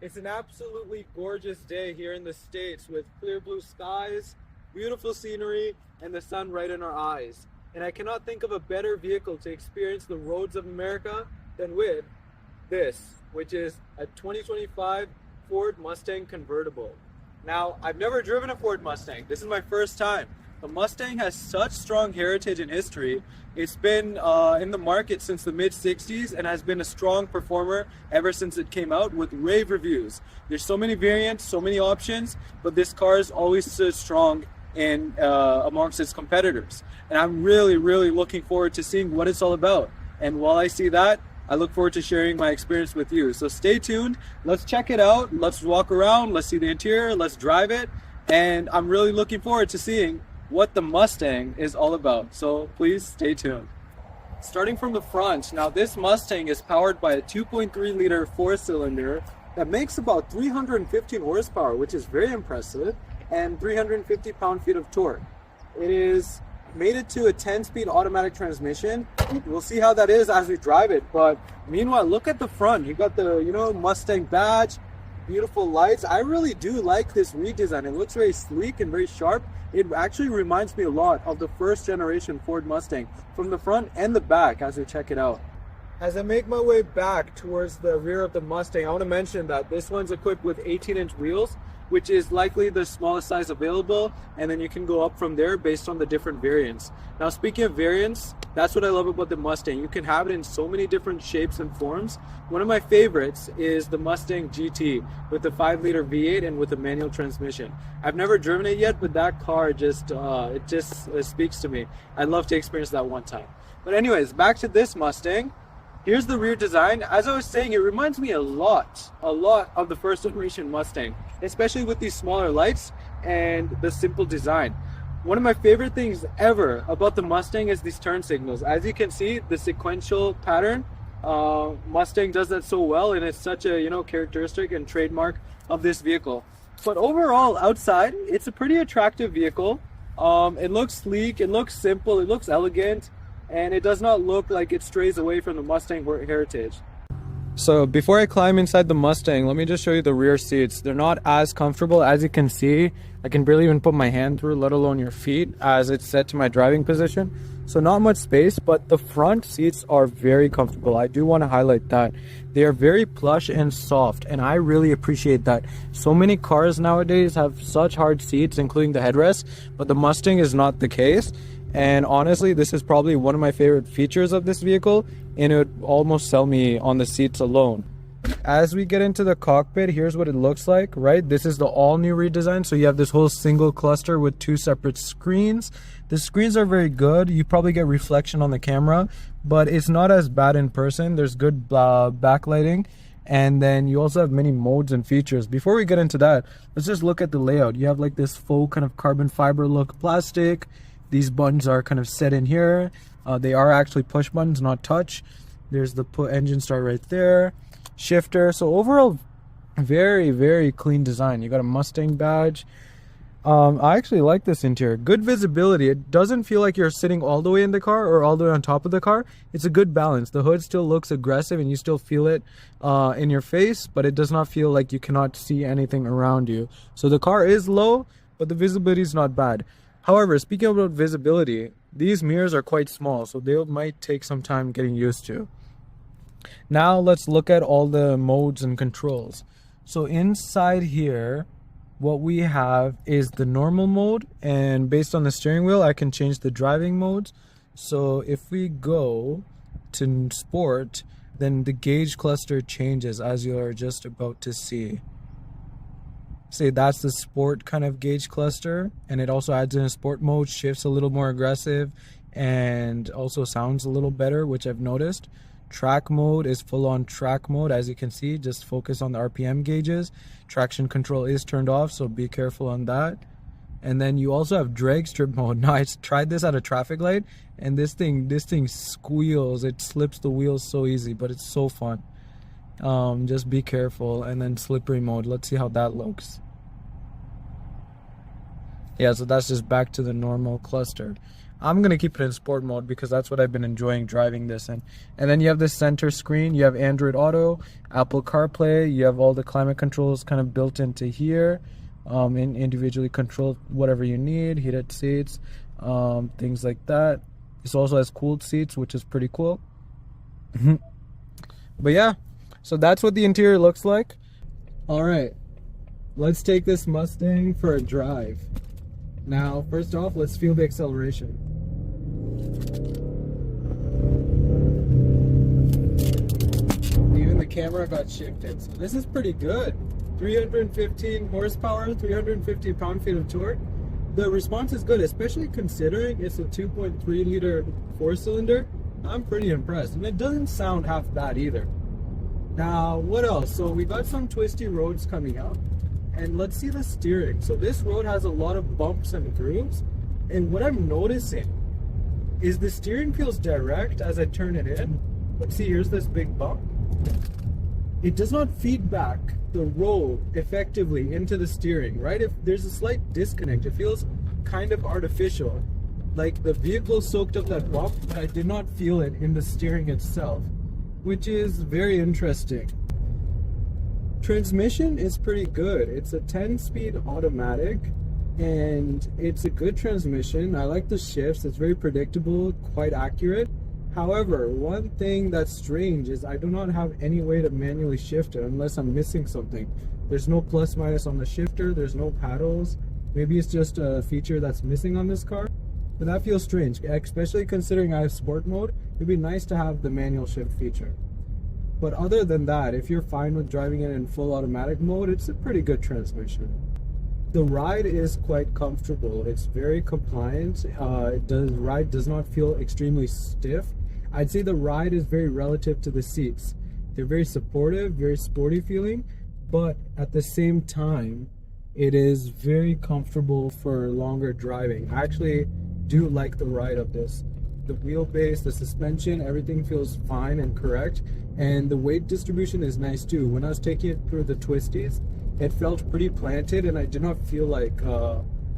It's an absolutely gorgeous day here in the States with clear blue skies, beautiful scenery, and the sun right in our eyes. And I cannot think of a better vehicle to experience the roads of America than with this, which is a 2025 Ford Mustang convertible. Now, I've never driven a Ford Mustang. This is my first time. The Mustang has such strong heritage and history. It's been in the market since the mid-60s and has been a strong performer ever since it came out with rave reviews. There's so many variants, so many options, but this car is always so strong in amongst its competitors. And I'm really, really looking forward to seeing what it's all about. And while I see that, I look forward to sharing my experience with you. So stay tuned. Let's check it out. Let's walk around. Let's see the interior. Let's drive it. And I'm really looking forward to seeing what the Mustang is all about. So please stay tuned. Starting from the front, now this Mustang is powered by a 2.3 liter four-cylinder that makes about 315 horsepower, which is very impressive, and 350 pound-feet of torque. It is mated to a 10-speed automatic transmission. We'll see how that is as we drive it, but meanwhile, look at the front. You got the Mustang badge, beautiful lights. I really do like this redesign. It looks very sleek and very sharp. It actually reminds me a lot of the first generation Ford Mustang from the front and the back as we check it out. As I make my way back towards the rear of the Mustang, I want to mention that this one's equipped with 18-inch wheels, which is likely the smallest size available, and then you can go up from there based on the different variants. Now, speaking of variants, that's what I love about the Mustang. You can have it in so many different shapes and forms. One of my favorites is the Mustang GT with the 5-liter V8 and with a manual transmission. I've never driven it yet, but that car just speaks to me. I'd love to experience that one time. But anyways, back to this Mustang. Here's the rear design. As I was saying, it reminds me a lot of the first generation Mustang, especially with these smaller lights and the simple design. One of my favorite things ever about the Mustang is these turn signals. As you can see, the sequential pattern, Mustang does that so well, and it's such a characteristic and trademark of this vehicle. But overall, outside, it's a pretty attractive vehicle. It looks sleek, it looks simple, it looks elegant, and it does not look like it strays away from the Mustang heritage. So before I climb inside the Mustang, let me just show you the rear seats. They're not as comfortable. As you can see, I can barely even put my hand through, let alone your feet, as it's set to my driving position. So not much space, but the front seats are very comfortable. I do want to highlight that. They are very plush and soft, and I really appreciate that. So many cars nowadays have such hard seats, including the headrest, but the Mustang is not the case. And honestly, this is probably one of my favorite features of this vehicle, and it would almost sell me on the seats alone. As we get into the cockpit, here's what it looks like, right? This is the all-new redesign, so you have this whole single cluster with two separate screens. The screens are very good. You probably get reflection on the camera, but it's not as bad in person. There's good backlighting, and then you also have many modes and features. Before we get into that, let's just look at the layout. You have like this faux kind of carbon fiber look plastic. These buttons are kind of set in here. They are actually push buttons, not touch. There's the engine start right there. Shifter. So overall, very, very clean design. You got a Mustang badge. I actually like this interior. Good visibility. It doesn't feel like you're sitting all the way in the car or all the way on top of the car. It's a good balance. The hood still looks aggressive and you still feel it in your face, but it does not feel like you cannot see anything around you. So the car is low, but the visibility is not bad. However, speaking about visibility, these mirrors are quite small, so they might take some time getting used to. Now let's look at all the modes and controls. So inside here, what we have is the normal mode, and based on the steering wheel, I can change the driving modes. So if we go to sport, then the gauge cluster changes, as you are just about to see. Say that's the sport kind of gauge cluster, and it also adds in a sport mode, shifts a little more aggressive, and also sounds a little better, which I've noticed. Track mode is full on track mode, as you can see, just focus on the RPM gauges. Traction control is turned off, so be careful on that. And then you also have drag strip mode. Now I tried this at a traffic light, and this thing squeals. It slips the wheels so easy, but it's so fun. Just be careful. And then slippery mode, let's see how that looks. Yeah, so that's just back to the normal cluster. I'm gonna keep it in sport mode because that's what I've been enjoying driving this in. And then you have this center screen, you have Android Auto, Apple CarPlay, you have all the climate controls kind of built into here, and individually control whatever you need, heated seats, things like that. This also has cooled seats, which is pretty cool. But yeah, so that's what the interior looks like. All right, let's take this Mustang for a drive. Now, first off, let's feel the acceleration. Even the camera got shifted, so this is pretty good. 315 horsepower, 350 pound-feet of torque. The response is good, especially considering it's a 2.3 liter four-cylinder. I'm pretty impressed, and it doesn't sound half bad either. Now, what else? So we got some twisty roads coming up, and let's see the steering. So this road has a lot of bumps and grooves, and what I'm noticing is the steering feels direct as I turn it in. Let's see, here's this big bump. It does not feed back the road effectively into the steering, right? If there's a slight disconnect, it feels kind of artificial. Like the vehicle soaked up that bump, but I did not feel it in the steering itself, which is very interesting. Transmission is pretty good. It's a 10-speed automatic, and it's a good transmission. I like the shifts. It's very predictable, quite accurate. However, one thing that's strange is I do not have any way to manually shift it unless I'm missing something. There's no plus minus on the shifter. There's no paddles. Maybe it's just a feature that's missing on this car. But that feels strange, especially considering I have sport mode. It'd be nice to have the manual shift feature. But other than that, if you're fine with driving it in full automatic mode, it's a pretty good transmission. The ride is quite comfortable. It's very compliant. The ride does not feel extremely stiff. I'd say the ride is very relative to the seats. They're very supportive, very sporty feeling, but at the same time, it is very comfortable for longer driving. I actually do like the ride of this. The wheelbase, the suspension, everything feels fine and correct, and the weight distribution is nice too. When I was taking it through the twisties, it felt pretty planted, and I did not feel like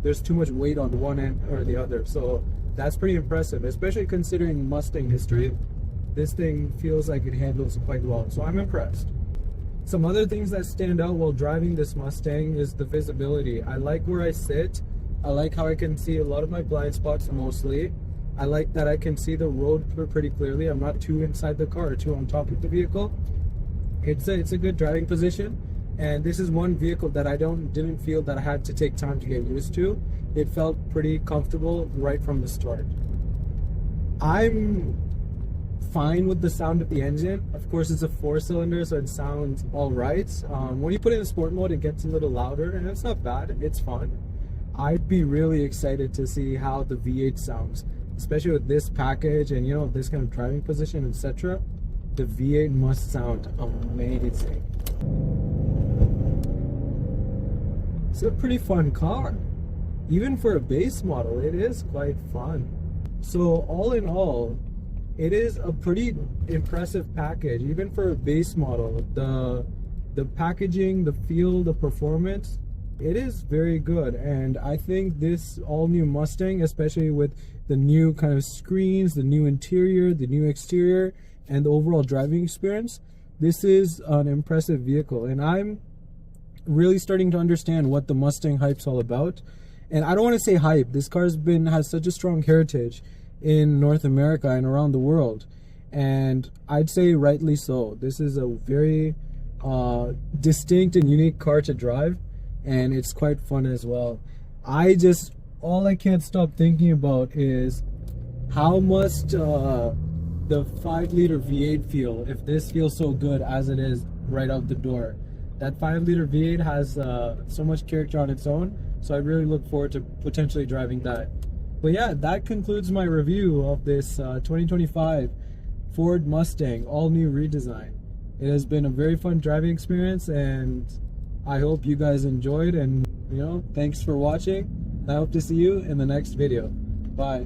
there's too much weight on one end or the other. So that's pretty impressive, especially considering Mustang history. This thing feels like it handles quite well, so I'm impressed. Some other things that stand out while driving this Mustang is the visibility. I like where I sit. I like how I can see a lot of my blind spots mostly. I like that I can see the road pretty clearly. I'm not too inside the car or too on top of the vehicle. It's a good driving position, and this is one vehicle that I didn't feel that I had to take time to get used to. It felt pretty comfortable right from the start. I'm fine with the sound of the engine. Of course, it's a four-cylinder, so it sounds all right. When you put it in sport mode, it gets a little louder, and it's not bad. It's fun. I'd be really excited to see how the V8 sounds, especially with this package and, you know, this kind of driving position, etc. The V8 must sound amazing. It's a pretty fun car. Even for a base model, it is quite fun. So all in all, it is a pretty impressive package. Even for a base model, the packaging, the feel, the performance, it is very good. And I think this all-new Mustang, especially with the new kind of screens, the new interior, the new exterior, and the overall driving experience, this is an impressive vehicle. And I'm really starting to understand what the Mustang hype's all about. And I don't want to say hype. This car has such a strong heritage in North America and around the world, and I'd say rightly so. This is a very distinct and unique car to drive, and it's quite fun as well. All I can't stop thinking about is how must the 5-liter V8 feel if this feels so good as it is right out the door. That 5-liter V8 has so much character on its own, so I really look forward to potentially driving that. But yeah, that concludes my review of this 2025 Ford Mustang all-new redesign. It has been a very fun driving experience, and I hope you guys enjoyed, and thanks for watching. I hope to see you in the next video. Bye.